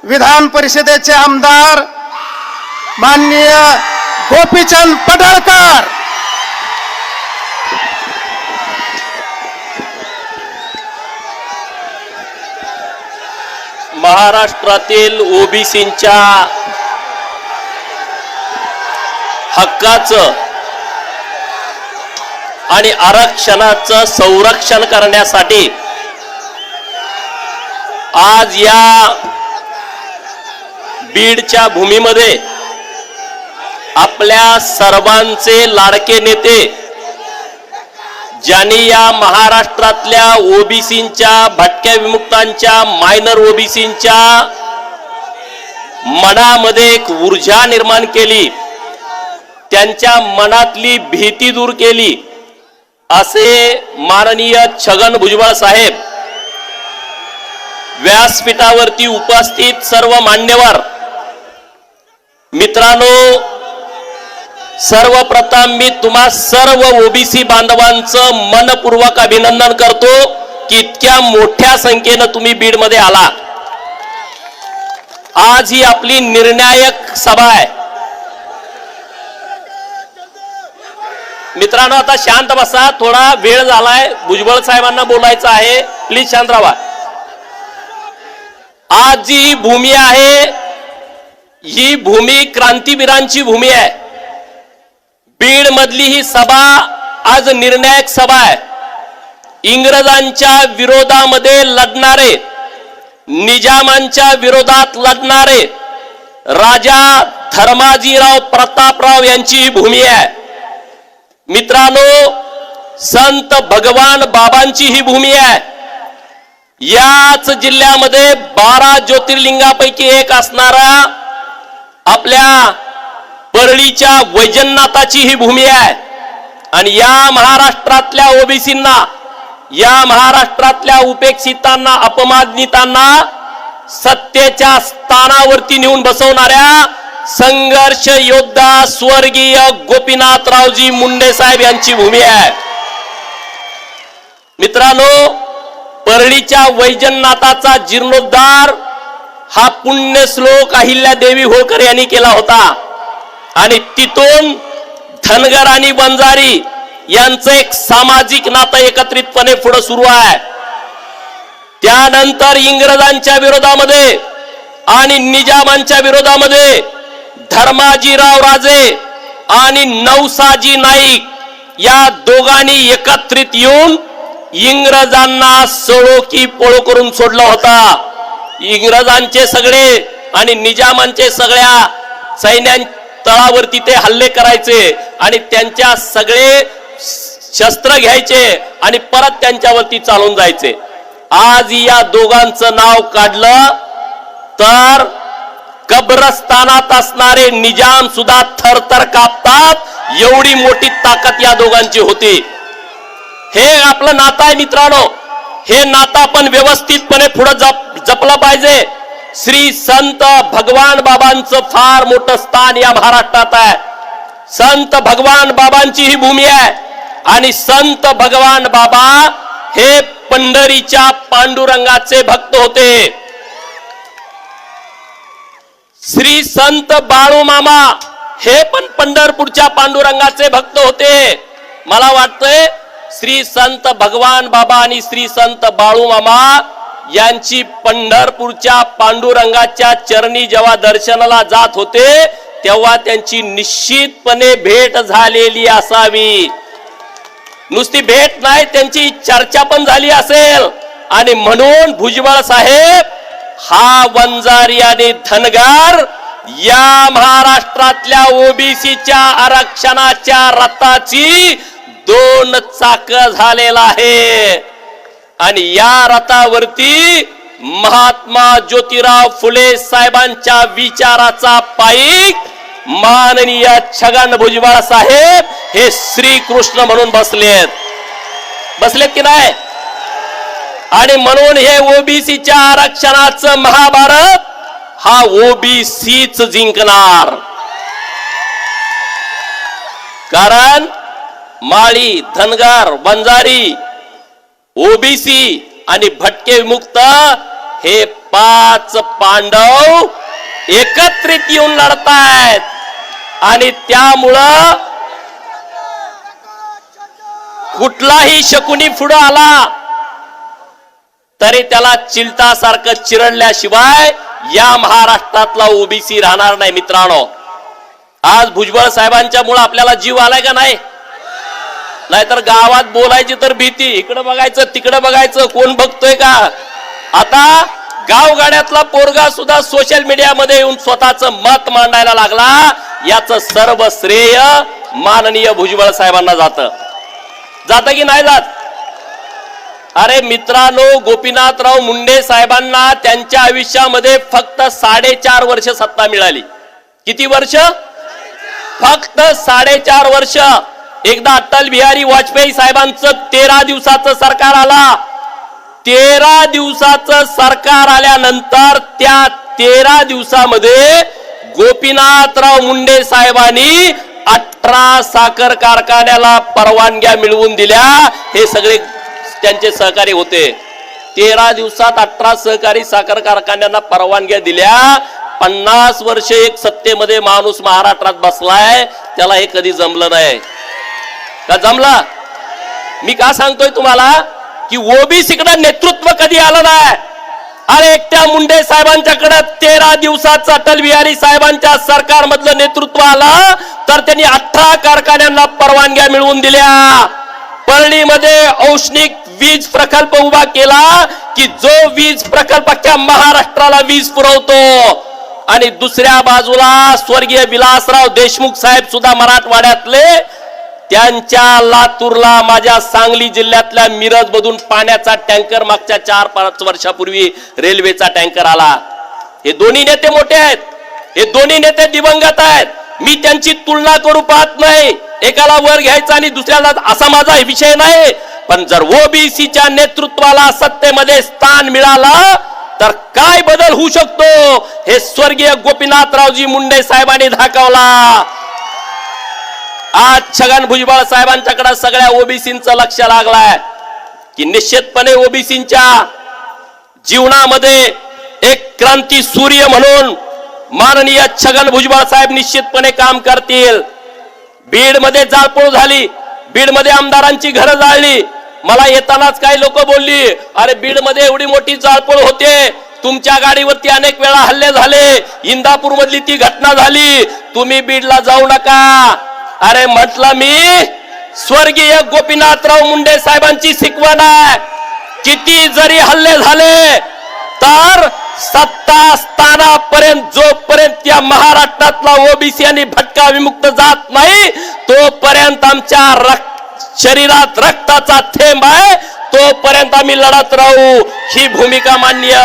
विधान परिषदेचे आमदार माननीय गोपीचंद पडळकर, महाराष्ट्रातील ओबीसींच्या हक्काचं आणि आरक्षणाचं संरक्षण करण्यासाठी आज या बीडच्या भूमीमध्ये आपल्या सर्वांचे लाडके नेते, ज्यांनी या महाराष्ट्रातल्या ओबीसींच्या, भटक्या विमुक्तांच्या, मायनर ओबीसींच्या मनामध्ये एक ऊर्जा निर्माण केली, त्यांच्या मनातली भीती दूर केली, असे माननीय छगन भुजबळ साहेब, व्यासपीठावरती उपस्थित सर्व मान्यवर मित्रांनो, सर्वप्रथम मी तुम्हा सर्व ओबीसी बांधवांचं मनपूर्वक अभिनंदन करतो की इतक्या मोठ्या संख्येनं तुम्ही बीड मध्ये आला. आज ही आपली निर्णायक सभा आहे. मित्रांनो, आता शांत बसा, थोडा वेळ झालाय, भुजबळ साहेबांना बोलायचं आहे, प्लीज शांत राहा. आज जी भूमी आहे ही भूमी क्रांतीवीरांची भूमी आहे. बीड मधली ही सभा आज निर्णायक सभा आहे. इंग्रजांच्या विरोधामध्ये लढणारे, निजामांच्या विरोधात लढणारे राजा धर्माजीराव प्रतापराव यांची ही भूमी आहे. मित्रांनो, संत भगवान बाबांची ही भूमी आहे. याच जिल्ह्यामध्ये 12 ज्योतिर्लिंगापैकी एक असणारा आपल्या परळीच्या वैजनाथाची ही भूमी आहे. आणि या महाराष्ट्रातल्या ओबीसींना, या महाराष्ट्रातल्या उपेक्षितांना, अपमानितांना सत्तेच्या स्थानावरती नेऊन बसवणाऱ्या संघर्ष योद्धा स्वर्गीय गोपीनाथरावजी मुंडे साहेब यांची भूमी आहे. मित्रांनो, परळीच्या वैजनाथाचा जीर्णोद्धार हा पुण्यश्लोक अहिल्यादेवी होळकर यांनी केला होता. आणि तिथून धनगर आणि वंजारी यांचं एक सामाजिक नातं एकत्रितपणे पुढे सुरू आहे. त्यानंतर इंग्रजांच्या विरोधामध्ये आणि निजामांच्या विरोधामध्ये धर्माजीराव राजे आणि नवसाजी नाईक या दोघांनी एकत्रित येऊन इंग्रजांना सळो की पळो करून सोडला होता. इंग्रजांचे सगळे आणि निजामांचे सगळ्या सैन्यां तळावरती ते हल्ले करायचे आणि त्यांच्या सगळे शस्त्र घ्यायचे आणि परत त्यांच्यावरती चालून जायचे. आज या दोघांचं नाव काढलं तर कब्रस्तानात असणारे निजाम सुद्धा थरथर कापतात, एवढी मोठी ताकद या दोघांची होती. हे आपलं नातं आहे मित्रांनो. हे नातं आपण व्यवस्थितपणे पुढे जपलं पाहिजे. श्री संत भगवान बाबांचं फार मोठं स्थान या महाराष्ट्रात आहे. संत भगवान बाबांची ही भूमी आहे. आणि संत भगवान बाबा हे पंढरीच्या पांडुरंगाचे भक्त होते. श्री संत बाळू मामा हे पण पंढरपूरच्या पांडुरंगाचे भक्त होते. मला वाटतंय श्री संत भगवान बाबा आणि श्री संत बाळू मामा यांची पंढरपूरच्या पांडुरंगाच्या चरणी जेव्हा दर्शनाला जात होते तेव्हा त्यांची निश्चितपणे भेट झालेली असावी. नुसती भेट नाही, त्यांची चर्चा पण झाली असेल. आणि म्हणून भुजबळ साहेब हा वंजारी आणि धनगर या महाराष्ट्रातल्या ओबीसीच्या आरक्षणाच्या रथाची 2 चाक झालेला आहे. आणि या रथावरती महात्मा ज्योतिराव फुले साहेबांच्या विचाराचा पाईक माननीय छगन भुजबळ साहेब हे श्रीकृष्ण म्हणून बसलेत की नाही. आणि म्हणून हे ओबीसीच्या आरक्षणाचं महाभारत हा ओबीसीच जिंकणार. कारण माळी, धनगर, वंजारी, ओबीसी आणि भटके विमुक्त हे 5 पांडव एकत्रित येऊन लढतायत आणि त्यामुळं कुठलाही शकुनी पुढे आला तरी त्याला चिलटासारखं चिरडल्याशिवाय या महाराष्ट्रातला ओबीसी राहणार नाही. मित्रांनो, आज भुजबळ साहेबांच्या मुळे आपल्याला जीव आलाय का नाही? नाहीतर गावात बोलायची तर भीती, इकडे बघायचं तिकडे बघायचं, कोण बघतोय का? आता गावगाड्यातला पोरगा सुद्धा सोशल मीडियामध्ये येऊन स्वतःचं मत मांडायला लागला. याचं सर्व श्रेय माननीय भुजबळ साहेबांना जात की नाही जात? अरे मित्रांनो, गोपीनाथराव मुंडे साहेबांना त्यांच्या आयुष्यामध्ये फक्त 4.5 वर्ष सत्ता मिळाली. किती वर्ष? फक्त 4.5 वर्ष. एकदा अटल बिहारी वाजपेयी साहेबांचं 13 दिवसाचं सरकार आला. 13 दिवसाचं सरकार आल्यानंतर त्या 13 दिवसामध्ये गोपीनाथराव मुंडे साहेबांनी 18 साखर कारखान्याला परवानग्या मिळवून दिल्या. हे सगळे त्यांचे सहकारी होते. 13 दिवसात 18 सहकारी साखर कारखान्यांना परवानग्या दिल्या. 50 वर्ष एक सत्तेमध्ये माणूस महाराष्ट्रात बसलाय, त्याला हे कधी जमलं नाही का? जमला? मी का सांगतोय तुम्हाला की ओबीसीकडे नेतृत्व कधी आलं नाही. अरे एकट्या मुंडे साहेबांच्याकडे 13 दिवसाचं अटल बिहारी साहेबांच्या सरकारमधलं नेतृत्व आलं तर त्यांनी 18 कारखान्यांना परवानग्या मिळवून दिल्या. परळीमध्ये औष्णिक वीज प्रकल्प उभा केला की जो वीज प्रकल्प अख्ख्या महाराष्ट्राला वीज पुरवतो. आणि दुसऱ्या बाजूला स्वर्गीय विलासराव देशमुख साहेब सुद्धा मराठवाड्यातले, त्यांच्या लातूरला माझ्या सांगली जिल्ह्यातल्या मिरज मधून पाण्याचा टँकर मागच्या 4-5 वर्षापूर्वी रेल्वेचा टँकर आला. हे दोन्ही नेते मोठे आहेत, हे दोन्ही नेते दिवंगत आहेत. मी त्यांची तुलना करू पाहत नाही, एकाला वर घ्यायचा आणि दुसऱ्याला, असा माझा विषय नाही. पण जर ओबीसीच्या नेतृत्वाला सत्तेमध्ये स्थान मिळालं तर काय बदल होऊ शकतो हे स्वर्गीय गोपीनाथरावजी मुंडे साहेबांनी दाखवला. आज छगन भुजबळ साहेबांच्याकडे सगळ्या ओबीसींचं लक्ष लागलंय की निश्चितपणे ओबीसींच्या जीवनामध्ये एक क्रांती सूर्य म्हणून माननीय छगन भुजबळ साहेब निश्चितपणे काम करतील. बीड मध्ये जाळपोळ झाली, बीड मध्ये आमदारांची घरं जाळली. मला येतानाच काही लोक बोलली, अरे बीड मध्ये एवढी मोठी जाळपोळ होते, तुमच्या गाडीवरती अनेक वेळा हल्ले झाले, इंदापूर मधली ती घटना झाली, तुम्ही बीडला जाऊ नका. अरे म्हटलं मी, स्वर्गीय गोपीनाथराव मुंडे साहेबांची शिकवण आहे, किती जरी हल्ले झाले तर सत्ता स्थानापर्यंत जोपर्यंत या महाराष्ट्रातला ओबीसी आणि भटका विमुक्त जात नाही तोपर्यंत आमच्या शरीरात रक्ताचा थेंब आहे, तोपर्यंत आम्ही लढत राहू. ही भूमिका माननीय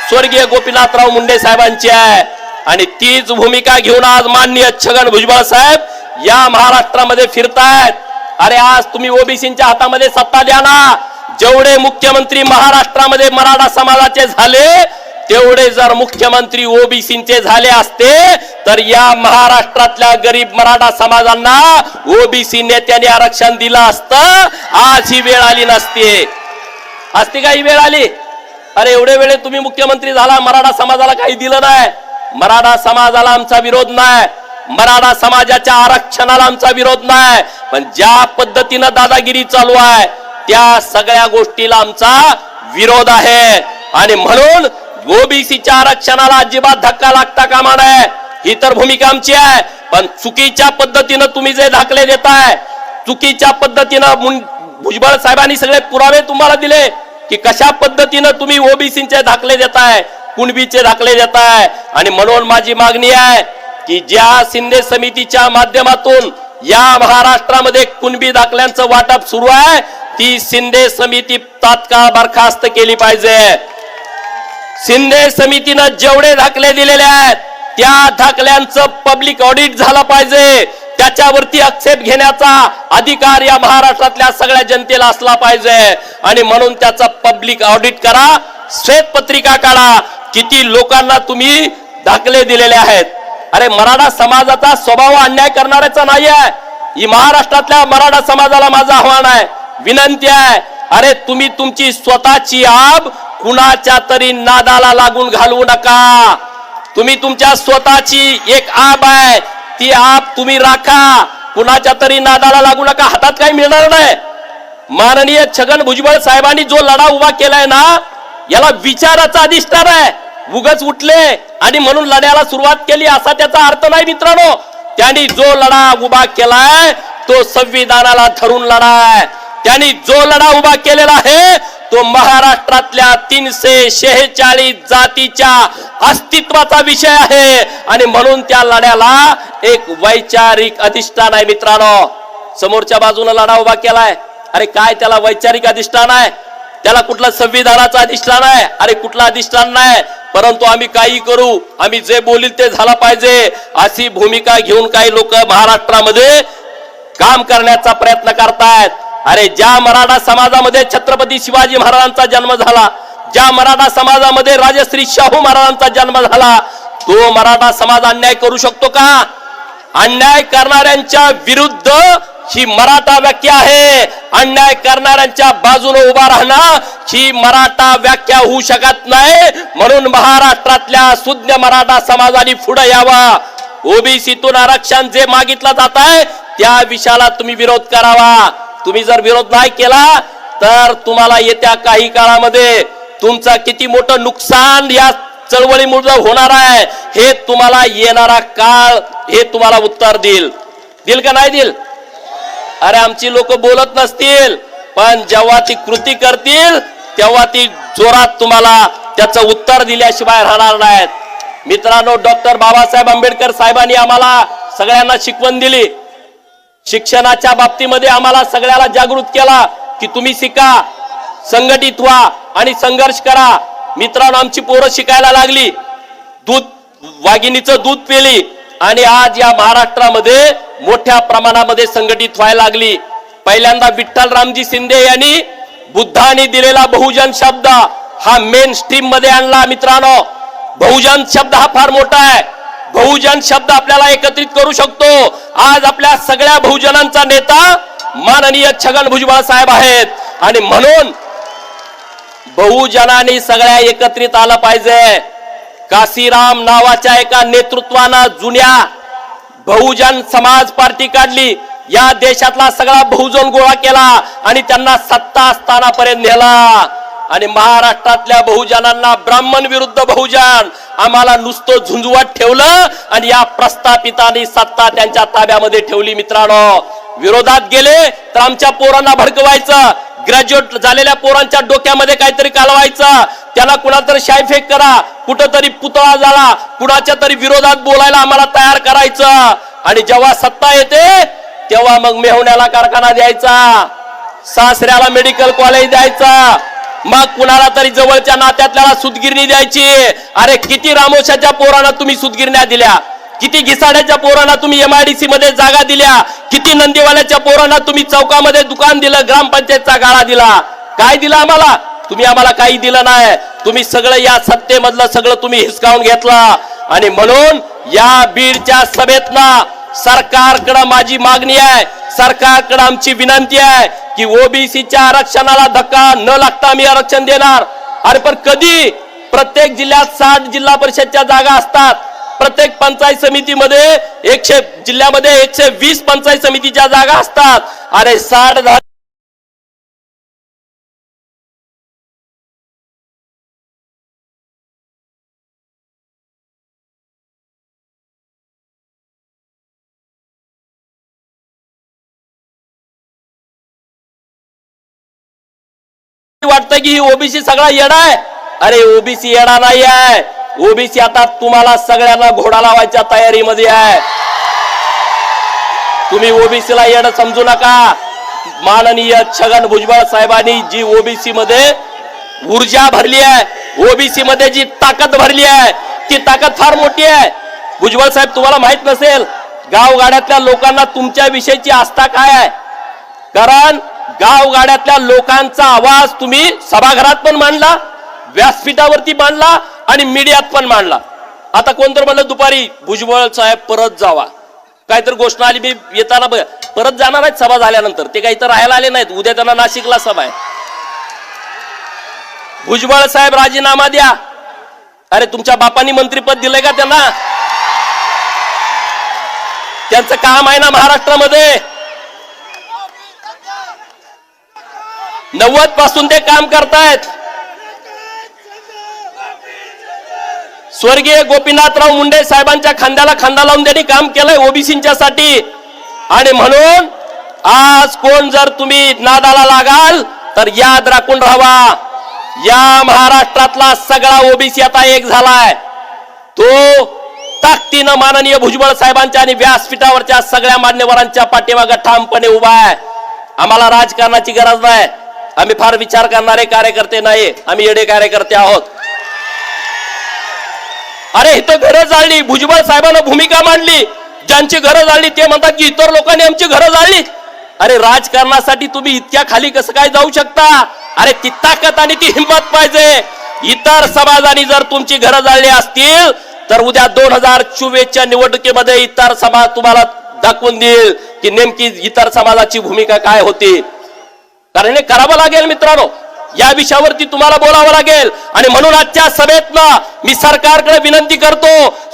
स्वर्गीय गोपीनाथराव मुंडे साहेबांची आहे. आणि तीच भूमिका घेऊन आज माननीय छगन भुजबळ साहेब या महाराष्ट्रामध्ये फिरतायत. अरे आज तुम्ही ओबीसींच्या हातामध्ये सत्ता द्या ना. जेवढे मुख्यमंत्री महाराष्ट्रामध्ये मराठा समाजाचे झाले तेवढे जर मुख्यमंत्री ओबीसींचे झाले असते तर या महाराष्ट्रातल्या गरीब मराठा समाजांना ओबीसी नेत्यांनी आरक्षण दिलं असतं. आज ही वेळ आली नसती. असती का ही वेळ आली? अरे एवढे वेळे तुम्ही मुख्यमंत्री झाला, मराठा समाजाला काही दिलं नाही. मराठा समाजाला आमचा विरोध नाही, मराठा समाजाच्या आरक्षणाला आमचा विरोध नाही, पण ज्या पद्धतीनं दादागिरी चालू आहे त्या सगळ्या गोष्टीला आमचा विरोध आहे. आणि म्हणून ओबीसीच्या आरक्षणाला अजिबात धक्का लागता कामा नये, ही तर भूमिका आमची आहे. पण चुकीच्या पद्धतीनं तुम्ही जे दाखले देताय, चुकीच्या पद्धतीनं भुजबळ साहेबांनी सगळे पुरावे तुम्हाला दिले की कशा पद्धतीनं तुम्ही ओबीसीचे दाखले देताय, कुणबीचे दाखले देताय. आणि म्हणून माझी मागणी आहे की ज्या शिंदे समितीच्या माध्यमातून या महाराष्ट्रामध्ये कुणबी दाखल्यांचं वाटप सुरू आहे ती शिंदे समिती तात्काळ बरखास्त केली पाहिजे. शिंदे समितीनं जेवढे दाखले दिलेले आहेत त्या दाखल्यांचं पब्लिक ऑडिट झालं पाहिजे. त्याच्यावरती आक्षेप घेण्याचा अधिकार या महाराष्ट्रातल्या सगळ्या जनतेला असला पाहिजे. आणि म्हणून त्याचा पब्लिक ऑडिट करा, श्वेतपत्रिका काढा, किती लोकांना तुम्ही दाखले दिलेले आहेत. अरे मराठा समाजाचा स्वभाव अन्याय करणाऱ्याचा नाही आहे. ही महाराष्ट्रातल्या मराठा समाजाला माझं आव्हान आहे, विनंती आहे, अरे तुम्ही तुमची स्वतःची आब कुणाच्या तरी नादाला लागून घालवू नका. तुम्ही तुमच्या स्वतःची एक आप आहे, ती आप तुम्ही राखा. कुणाच्या तरी नादाला लागू नका. हातात काही मिळणार नाही. माननीय छगन भुजबळ साहेबांनी जो लढा उभा केलाय ना, याला विचाराचा अधिष्ठान आहे. उगच उठले आणि म्हणून लढ्याला सुरुवात केली असा त्याचा अर्थ नाही मित्रांनो. त्यांनी जो लढा उभा केलाय तो संविधानाला धरून लढा आहे. त्यांनी जो लढा उभा केलेला आहे तो महाराष्ट्रातल्या 346 जातीच्या अस्तित्वाचा विषय आहे. आणि म्हणून त्या लढ्याला एक वैचारिक अधिष्ठान आहे मित्रांनो. समोरच्या बाजूने लढा उभा केलाय, अरे काय त्याला वैचारिक अधिष्ठान आहे? त्याला कुठलं संविधानाचं अधिष्ठान आहे? अरे कुठलं अधिष्ठान नाही. परंतु आम्ही काही करू, आम्ही जे बोलील ते झालं पाहिजे अशी भूमिका घेऊन काही लोक महाराष्ट्रामध्ये काम करण्याचा प्रयत्न करतायत. अरे ज्या मराठा समाजामध्ये छत्रपती शिवाजी महाराजांचा जन्म झाला, ज्या मराठा समाजामध्ये राजश्री शाहू महाराजांचा जन्म झाला, तो मराठा समाज अन्याय करू शकतो का? अन्याय करणाऱ्यांच्या विरुद्ध ही मराठा व्याख्या आहे. अन्याय करणाऱ्यांच्या बाजूने उभा राहणं ही मराठा व्याख्या होऊ शकत नाही. म्हणून महाराष्ट्रातल्या सुज्ञ मराठा समाजाने पुढे यावा. ओबीसीतून आरक्षण जे मागितलं जात आहे त्या विषयाला तुम्ही विरोध करावा. तुम्ही जर विरोध नाही केला तर तुम्हाला येत्या काही काळामध्ये तुमचं किती मोठं नुकसान या चळवळीमुळे होणार आहे हे तुम्हाला येणारा काळ हे तुम्हाला उत्तर देईल का नाही देईल? अरे आमची लोक बोलत नसतील, पण जेव्हा ती कृती करतील तेव्हा ती जोरात तुम्हाला त्याचं उत्तर दिल्याशिवाय राहणार नाहीत. मित्रांनो, डॉक्टर बाबासाहेब आंबेडकर साहेबांनी आम्हाला सगळ्यांना शिकवण दिली. शिक्षणाच्या बाबतीमध्ये आम्हाला सगळ्याला जागृत केला की तुम्ही शिका, संघटित व्हा आणि संघर्ष करा. मित्रांनो, आमची पोरं शिकायला लागली, दूध वाघिणीचं दूध पिली आणि आज या महाराष्ट्रामध्ये मोठ्या प्रमाणामध्ये संघटित व्हायला लागली. पहिल्यांदा विठ्ठल रामजी शिंदे यांनी बुद्धांनी दिलेला बहुजन शब्द हा मेन स्ट्रीम मध्ये आणला. मित्रांनो, बहुजन शब्द हा फार मोठा आहे. बहुजन शब्द आपल्याला एकत्रित करू शकतो. आज आपल्या सगळ्या बहुजनांचा नेता माननीय छगन भुजबळ साहेब आहेत आणि म्हणून बहुजनांनी सगळ्या एकत्रित आलं पाहिजे. काशीराम नावाच्या एका नेतृत्वानं जुन्या बहुजन समाज पार्टी काढली. या देशातला सगळा बहुजन गोळा केला आणि त्यांना सत्ता स्थानापर्यंत नेला. आणि महाराष्ट्रातल्या बहुजनांना ब्राह्मण विरुद्ध बहुजन आम्हाला नुसतं झुंजवत ठेवलं आणि या प्रस्थापितांनी सत्ता त्यांच्या ताब्यामध्ये ठेवली. मित्रांनो, विरोधात गेले तर आमच्या पोरांना भडकवायचं, ग्रॅज्युएट झालेल्या पोरांच्या डोक्यामध्ये काहीतरी कालवायचं, त्याला कुणाला तरी शायफेक करा, कुठंतरी पुतळा झाला, कुणाच्या तरी विरोधात बोलायला आम्हाला तयार करायचं. आणि जेव्हा सत्ता येते तेव्हा मग मेहुण्याला कारखाना द्यायचा, सासऱ्याला मेडिकल कॉलेज द्यायचा, मग कुणाला तरी जवळच्या नात्यातल्याला सुतगिरणी द्यायची. अरे किती रामोशाच्या पोरांना तुम्ही सुतगिरण्या दिल्या, किती घिसाड्याच्या पोरांना तुम्ही MIDC मध्ये जागा दिल्या, किती नंदीवाल्याच्या पोरांना तुम्ही चौकामध्ये दुकान दिलं, ग्रामपंचायतचा गाळा दिला. काय दिलं आम्हाला? तुम्ही आम्हाला काही दिलं नाही. तुम्ही सगळं या सत्तेमधलं सगळं तुम्ही हिसकावून घेतला. आणि म्हणून या बीडच्या सभेतनं सरकारकडे माझी मागणी आहे, सरकारकडे आमची विनंती आहे की ओबीसीच्या आरक्षणाला धक्का न लागता आम्ही आरक्षण देणार. अरे पण कधी? प्रत्येक जिल्ह्यात 60 जिल्हा परिषदच्या जागा असतात, प्रत्येक पंचायत समितीमध्ये 100 जिल्ह्यामध्ये 120 पंचायत समितीच्या जागा असतात. अरे 60 वाटतं की ही ओबीसी सगळा येडा आहे. अरे ओबीसी येडा नाही आहे. ओबीसी आता तुम्हाला सगळ्यांना घोडा लावायच्या तयारीमध्ये आहे. तुम्ही ओबीसीला येडं समजू नका. माननीय छगन भुजबळ साहेबांनी जी ओबीसी मध्ये ऊर्जा भरली आहे, ओबीसी मध्ये जी ताकद भरली आहे, ती ताकद फार मोठी आहे. भुजबळ साहेब, तुम्हाला माहित नसेल गावगाड्यातल्या लोकांना तुमच्या विषयीची आस्था काय आहे. कारण गावगाड्यातल्या लोकांचा आवाज तुम्ही सभागृहात पण मांडला, व्यासपीठावरती मांडला आणि मीडियात पण मांडला. आता कोणतर म्हणलं दुपारी भुजबळ साहेब परत जावा, काहीतरी घोषणा आली, मी येताना परत जाणार आहेत सभा झाल्यानंतर. ते काही तर राहायला आले नाहीत, उद्या त्यांना नाशिकला सभा आहे. भुजबळ साहेब राजीनामा द्या. अरे तुमच्या बापांनी मंत्रीपद दिलंय का त्यांना? त्यांचं काम आहे ना महाराष्ट्रामध्ये. 90 पासून ते काम करतायत. स्वर्गीय गोपीनाथराव मुंडे साहेबांच्या खांद्याला खांदा लावून त्यांनी काम केलंय ओबीसींच्या साठी. आणि म्हणून आज कोण जर तुम्ही नादाला लागाल तर याद राखून राहावा, या महाराष्ट्रातला सगळा ओबीसी आता एक झालाय. तो ताकदीनं माननीय भुजबळ साहेबांच्या आणि व्यासपीठावरच्या सगळ्या मान्यवरांच्या पाठीमागे ठामपणे उभा आहे. आम्हाला राजकारणाची गरज नाही. आम्ही फार विचार करणारे कार्यकर्ते नाही, आम्ही येडे कार्यकर्ते आहोत. अरे इथं घरं जाळली, भुजबळ साहेबांना भूमिका मांडली. ज्यांची घरं जाळली ते म्हणतात की इतर लोकांनी आमची घरं जाळली. अरे राजकारणासाठी तुम्ही इतक्या खाली कसं काय जाऊ शकता? अरे ती ताकद आणि ती हिंमत पाहिजे. इतर समाजाने जर तुमची घरं जाळली असतील तर उद्या 2024च्या निवडणुकीमध्ये इतर समाज तुम्हाला दाखवून देईल की नेमकी इतर समाजाची भूमिका काय होती. कारण हे करावं लागेल मित्रांनो, या विषयावरती तुम्हाला बोलावं लागेल. आणि म्हणून आजच्या सभेतनं मी सरकारकडे विनंती करतो,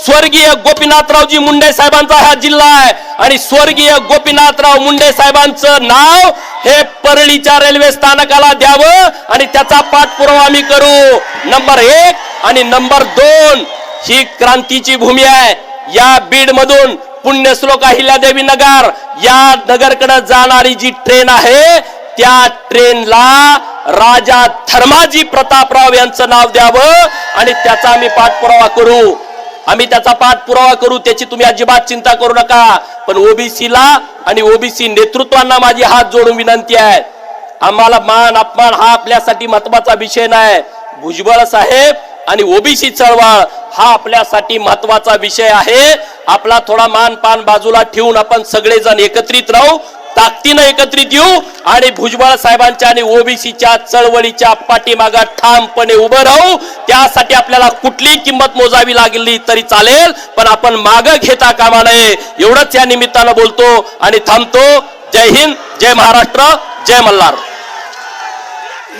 स्वर्गीय गोपीनाथरावजी मुंडे साहेबांचा हा जिल्हा आहे आणि स्वर्गीय गोपीनाथराव मुंडे साहेबांचं नाव हे परळीच्या रेल्वे स्थानकाला द्यावं आणि त्याचा पाठपुरावा आम्ही करू. नंबर 1 आणि नंबर 2 ही क्रांतीची भूमी आहे. या बीड मधून पुण्यश्लोक अहिल्यादेवी नगर या नगरकडे जाणारी जी ट्रेन आहे त्या ट्रेनला राजा धर्माजी प्रतापराव यांचं नाव द्यावं आणि त्याचा आम्ही पाठपुरावा करू. आम्ही त्याचा पाठपुरावा करू, त्याची तुम्ही अजिबात चिंता करू नका. पण ओबीसीला आणि ओबीसी नेतृत्वांना माझी हात जोडून विनंती आहे, आम्हाला मान अपमान हा आपल्यासाठी महत्वाचा विषय नाही. भुजबळ साहेब आणि ओबीसी चळवळ हा आपल्यासाठी महत्वाचा विषय आहे. आपला थोडा मान पान बाजूला ठेवून आपण सगळेजण एकत्रित राहू, ताकदीनं एकत्रित येऊ आणि भुजबळ साहेबांच्या आणि ओबीसीच्या चळवळीच्या पाठीमागे ठामपणे उभं राहू. त्यासाठी आपल्याला कुठलीही किंमत मोजावी लागली तरी चालेल, पण आपण मागं घेता कामा नये. एवढंच या निमित्तानं बोलतो आणि थांबतो. जय हिंद, जय महाराष्ट्र, जय मल्हार.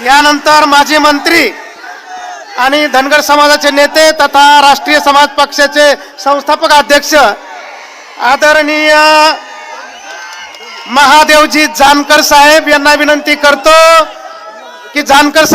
यानंतर माजी मंत्री आणि धनगर समाजाचे नेते तथा राष्ट्रीय समाज पक्षाचे संस्थापक अध्यक्ष आदरणीय महादेवजी जानकर साहेब यांना विनंती करतो की जानकर साहेब